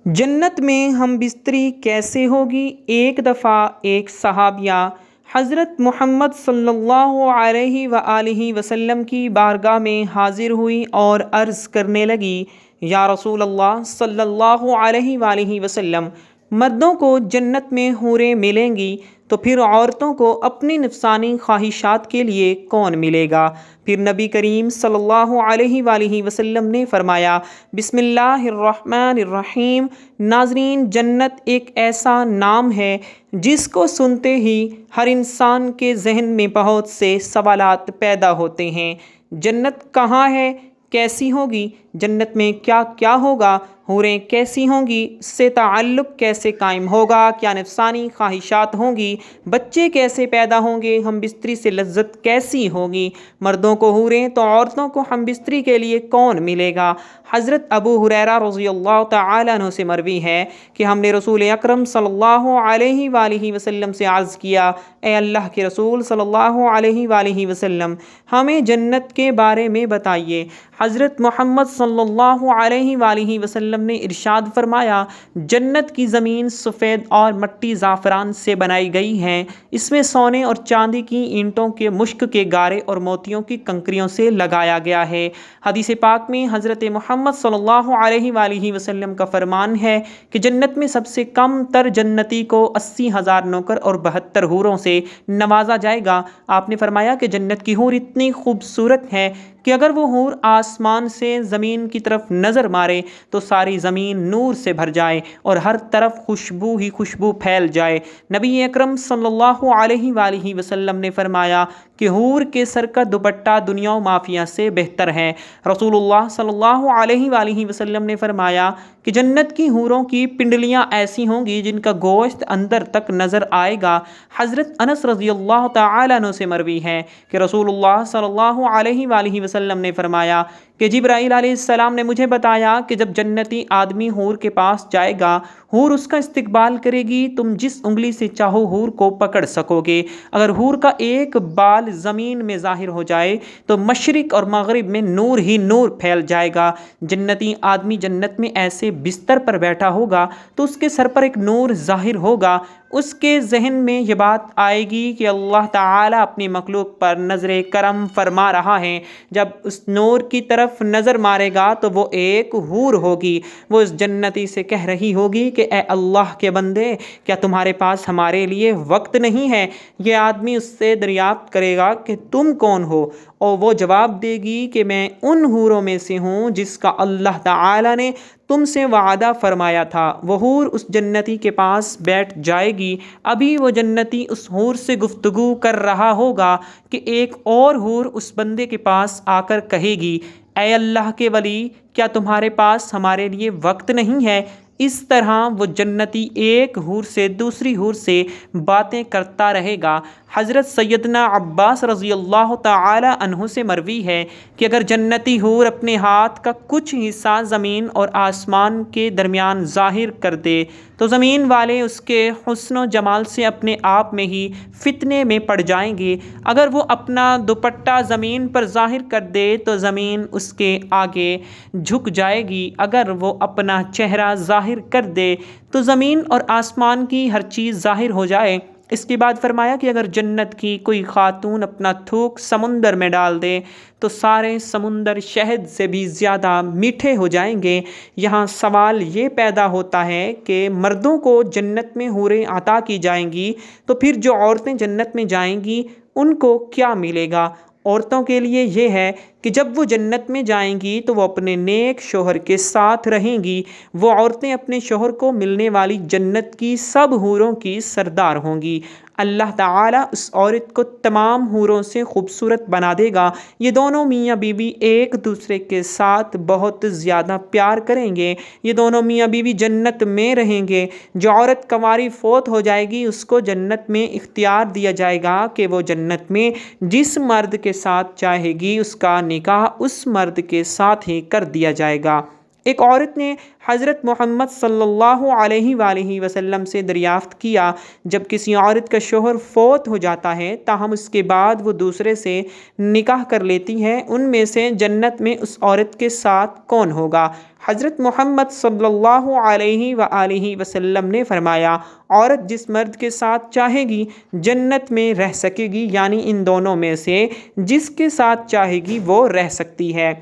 جنت میں ہم بستری کیسے ہوگی؟ ایک دفعہ ایک صحابیہ حضرت محمد صلی اللہ علیہ وآلہ وسلم کی بارگاہ میں حاضر ہوئی اور عرض کرنے لگی، یا رسول اللہ صلی اللہ علیہ وآلہ وسلم، مردوں کو جنت میں حوریں ملیں گی تو پھر عورتوں کو اپنی نفسانی خواہشات کے لیے کون ملے گا؟ پھر نبی کریم صلی اللہ علیہ وآلہ وسلم نے فرمایا، بسم اللہ الرحمن الرحیم۔ ناظرین، جنت ایک ایسا نام ہے جس کو سنتے ہی ہر انسان کے ذہن میں بہت سے سوالات پیدا ہوتے ہیں۔ جنت کہاں ہے؟ کیسی ہوگی؟ جنت میں کیا کیا ہوگا؟ حوریں کیسی ہوں گی؟ اس سے تعلق کیسے قائم ہوگا؟ کیا نفسانی خواہشات ہوں گی؟ بچے کیسے پیدا ہوں گے؟ ہم بستری سے لذت کیسی ہوگی؟ مردوں کو حوریں تو عورتوں کو ہم بستری کے لیے کون ملے گا؟ حضرت ابو ہریرہ رضی اللہ تعالیٰ عنہ سے مروی ہے کہ ہم نے رسول اکرم صلی اللہ علیہ وآلہ وسلم سے عرض کیا، اے اللہ کے رسول صلی اللہ علیہ وآلہ وسلم، ہمیں جنت کے بارے میں بتائیے۔ حضرت محمد صلی اللہ علیہ وآلہ وسلم نے ارشاد فرمایا، جنت کی زمین سفید اور مٹی زعفران سے بنائی گئی ہے، اس میں سونے اور چاندی کی اینٹوں کے مشک کے گارے اور موتیوں کی کنکریوں سے لگایا گیا ہے۔ حدیث پاک میں حضرت محمد صلی اللہ علیہ وآلہ وسلم کا فرمان ہے کہ جنت میں سب سے کم تر جنتی کو 80,000 نوکر اور 72 حوروں سے نوازا جائے گا۔ آپ نے فرمایا کہ جنت کی حور اتنی خوبصورت ہے کہ اگر وہ حور آسمان سے زمین کی طرف نظر مارے تو ساری زمین نور سے بھر جائے اور ہر طرف خوشبو ہی خوشبو پھیل جائے۔ نبی اکرم صلی اللہ علیہ وآلہ وسلم نے فرمایا کہ حور کے سر کا دوپٹہ دنیا و مافیہ سے بہتر ہے۔ رسول اللہ صلی اللہ علیہ وآلہ وسلم نے فرمایا کہ جنت کی حوروں کی پنڈلیاں ایسی ہوں گی جن کا گوشت اندر تک نظر آئے گا۔ حضرت انس رضی اللہ تعالیٰ عنہ سے مروی ہے کہ رسول اللہ صلی اللہ علیہ وآلہ وسلم نے فرمایا کہ جبرائیل علیہ السلام نے مجھے بتایا کہ جب جنتی آدمی حور کے پاس جائے گا، حور اس کا استقبال کرے گی، تم جس انگلی سے چاہو حور کو پکڑ سکو گے۔ اگر حور کا ایک بال زمین میں ظاہر ہو جائے تو مشرق اور مغرب میں نور ہی نور پھیل جائے گا۔ جنتی آدمی جنت میں ایسے بستر پر بیٹھا ہوگا تو اس کے سر پر ایک نور ظاہر ہوگا۔ اس کے ذہن میں یہ بات آئے گی کہ اللہ تعالیٰ اپنی مخلوق پر نظر کرم فرما رہا ہے۔ جب اس نور کی طرف نظر مارے گا تو وہ ایک حور ہوگی، وہ اس جنتی سے کہہ رہی ہوگی کہ اے اللہ کے بندے، کیا تمہارے پاس ہمارے لیے وقت نہیں ہے؟ یہ آدمی اس سے دریافت کرے گا کہ تم کون ہو، اور وہ جواب دے گی کہ میں ان حوروں میں سے ہوں جس کا اللہ تعالیٰ نے تم سے وعدہ فرمایا تھا۔ وہ حور اس جنتی کے پاس بیٹھ جائے گی۔ ابھی وہ جنتی اس حور سے گفتگو کر رہا ہوگا کہ ایک اور حور اس بندے کے پاس آ کر کہے گی، اے اللہ کے ولی، کیا تمہارے پاس ہمارے لیے وقت نہیں ہے؟ اس طرح وہ جنتی ایک حور سے دوسری حور سے باتیں کرتا رہے گا۔ حضرت سیدنا عباس رضی اللہ تعالی عنہ سے مروی ہے کہ اگر جنتی حور اپنے ہاتھ کا کچھ حصہ زمین اور آسمان کے درمیان ظاہر کر دے تو زمین والے اس کے حسن و جمال سے اپنے آپ میں ہی فتنے میں پڑ جائیں گے۔ اگر وہ اپنا دوپٹہ زمین پر ظاہر کر دے تو زمین اس کے آگے جھک جائے گی۔ اگر وہ اپنا چہرہ ظاہر کر دے تو زمین اور آسمان کی ہر چیز ظاہر ہو جائے۔ اس کے بعد فرمایا کہ اگر جنت کی کوئی خاتون اپنا تھوک سمندر میں ڈال دے تو سارے سمندر شہد سے بھی زیادہ میٹھے ہو جائیں گے۔ یہاں سوال یہ پیدا ہوتا ہے کہ مردوں کو جنت میں حوریں عطا کی جائیں گی تو پھر جو عورتیں جنت میں جائیں گی ان کو کیا ملے گا؟ عورتوں کے لیے یہ ہے کہ جب وہ جنت میں جائیں گی تو وہ اپنے نیک شوہر کے ساتھ رہیں گی۔ وہ عورتیں اپنے شوہر کو ملنے والی جنت کی سب حوروں کی سردار ہوں گی۔ اللہ تعالیٰ اس عورت کو تمام حوروں سے خوبصورت بنا دے گا۔ یہ دونوں میاں بیوی ایک دوسرے کے ساتھ بہت زیادہ پیار کریں گے۔ یہ دونوں میاں بیوی جنت میں رہیں گے۔ جو عورت کنواری فوت ہو جائے گی اس کو جنت میں اختیار دیا جائے گا کہ وہ جنت میں جس مرد کے ساتھ چاہے گی اس کا نکاح اس مرد کے ساتھ ہی کر دیا جائے گا۔ ایک عورت نے حضرت محمد صلی اللہ علیہ وآلہ وسلم سے دریافت کیا، جب کسی عورت کا شوہر فوت ہو جاتا ہے تاہم اس کے بعد وہ دوسرے سے نکاح کر لیتی ہے، ان میں سے جنت میں اس عورت کے ساتھ کون ہوگا؟ حضرت محمد صلی اللہ علیہ وآلہ وسلم نے فرمایا، عورت جس مرد کے ساتھ چاہے گی جنت میں رہ سکے گی، یعنی ان دونوں میں سے جس کے ساتھ چاہے گی وہ رہ سکتی ہے۔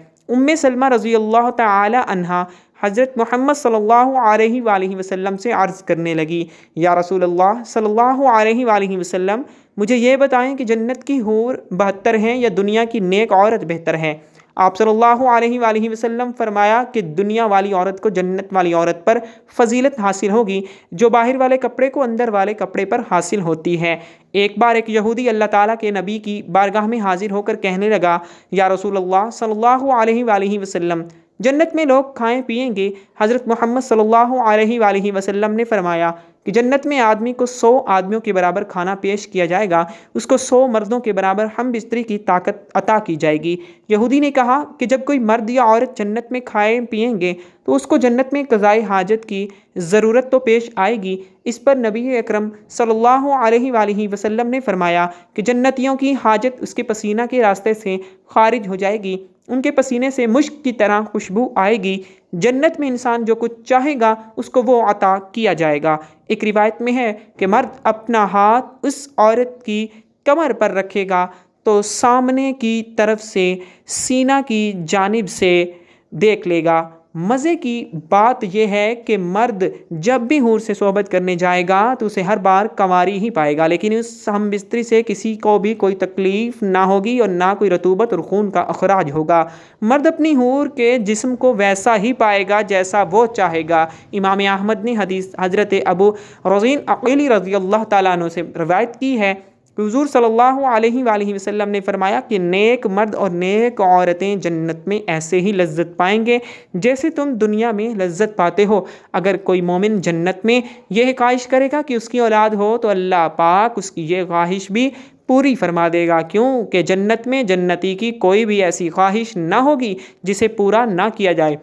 سلمہ رضی اللہ تعالی عنہا حضرت محمد صلی اللہ علیہ وآلہ وسلم سے عرض کرنے لگی، یا رسول اللہ صلی اللہ علیہ وآلہ وسلم، مجھے یہ بتائیں کہ جنت کی حور بہتر ہیں یا دنیا کی نیک عورت بہتر ہے؟ آپ صلی اللہ علیہ وآلہ وسلم فرمایا کہ دنیا والی عورت کو جنت والی عورت پر فضیلت حاصل ہوگی جو باہر والے کپڑے کو اندر والے کپڑے پر حاصل ہوتی ہے۔ ایک بار ایک یہودی اللہ تعالیٰ کے نبی کی بارگاہ میں حاضر ہو کر کہنے لگا، یا رسول اللہ صلی اللہ علیہ وآلہ وسلم، جنت میں لوگ کھائیں پیئیں گے؟ حضرت محمد صلی اللہ علیہ وآلہ وسلم نے فرمایا کہ جنت میں آدمی کو 100 آدمیوں کے برابر کھانا پیش کیا جائے گا، اس کو 100 مردوں کے برابر ہم بستری کی طاقت عطا کی جائے گی۔ یہودی نے کہا کہ جب کوئی مرد یا عورت جنت میں کھائیں پیئیں گے تو اس کو جنت میں قضائے حاجت کی ضرورت تو پیش آئے گی۔ اس پر نبی اکرم صلی اللہ علیہ وآلہ وسلم نے فرمایا کہ جنتیوں کی حاجت اس کے پسینہ کے راستے سے خارج ہو جائے گی، ان کے پسینے سے مشک کی طرح خوشبو آئے گی۔ جنت میں انسان جو کچھ چاہے گا اس کو وہ عطا کیا جائے گا۔ ایک روایت میں ہے کہ مرد اپنا ہاتھ اس عورت کی کمر پر رکھے گا تو سامنے کی طرف سے سینہ کی جانب سے دیکھ لے گا۔ مزے کی بات یہ ہے کہ مرد جب بھی حور سے صحبت کرنے جائے گا تو اسے ہر بار کنواری ہی پائے گا، لیکن اس ہم بستری سے کسی کو بھی کوئی تکلیف نہ ہوگی اور نہ کوئی رطوبت اور خون کا اخراج ہوگا۔ مرد اپنی حور کے جسم کو ویسا ہی پائے گا جیسا وہ چاہے گا۔ امام احمد نے حدیث حضرت ابو رزین عقیلی رضی اللہ تعالیٰ عنہ سے روایت کی ہے کہ حضور صلی اللہ علیہ وآلہ وسلم نے فرمایا کہ نیک مرد اور نیک عورتیں جنت میں ایسے ہی لذت پائیں گے جیسے تم دنیا میں لذت پاتے ہو۔ اگر کوئی مومن جنت میں یہ خواہش کرے گا کہ اس کی اولاد ہو تو اللہ پاک اس کی یہ خواہش بھی پوری فرما دے گا، کیونکہ جنت میں جنتی کی کوئی بھی ایسی خواہش نہ ہوگی جسے پورا نہ کیا جائے۔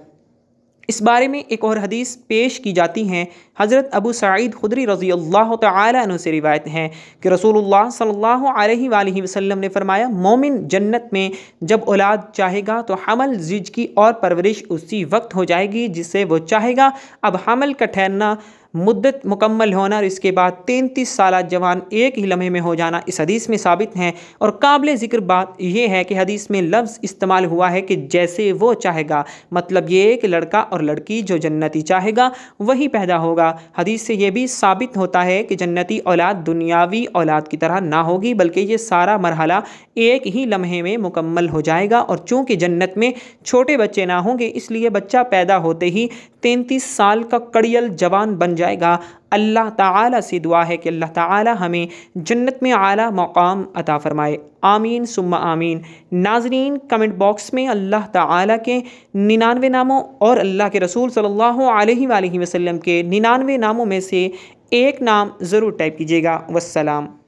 اس بارے میں ایک اور حدیث پیش کی جاتی ہیں۔ حضرت ابو سعید خدری رضی اللہ تعالی عنہ سے روایت ہے کہ رسول اللہ صلی اللہ علیہ وآلہ وسلم نے فرمایا، مومن جنت میں جب اولاد چاہے گا تو حمل زچ کی اور پرورش اسی وقت ہو جائے گی جسے وہ چاہے گا۔ اب حمل کا ٹھہرنا، مدت مکمل ہونا اور اس کے بعد 33 سالہ جوان ایک ہی لمحے میں ہو جانا اس حدیث میں ثابت ہیں۔ اور قابل ذکر بات یہ ہے کہ حدیث میں لفظ استعمال ہوا ہے کہ جیسے وہ چاہے گا، مطلب یہ کہ لڑکا اور لڑکی جو جنتی چاہے گا وہی پیدا ہوگا۔ حدیث سے یہ بھی ثابت ہوتا ہے کہ جنتی اولاد دنیاوی اولاد کی طرح نہ ہوگی، بلکہ یہ سارا مرحلہ ایک ہی لمحے میں مکمل ہو جائے گا۔ اور چونکہ جنت میں چھوٹے بچے نہ ہوں گے اس لیے بچہ پیدا ہوتے ہی 33 سال کا کڑیل جوان بن جائے گا۔ اللہ تعالیٰ سے دعا ہے کہ اللہ تعالیٰ ہمیں جنت میں اعلیٰ مقام عطا فرمائے، آمین ثم آمین۔ ناظرین، کمنٹ باکس میں اللہ تعالیٰ کے 99 ناموں اور اللہ کے رسول صلی اللہ علیہ وآلہ وسلم کے 99 ناموں میں سے ایک نام ضرور ٹائپ کیجیے گا۔ والسلام۔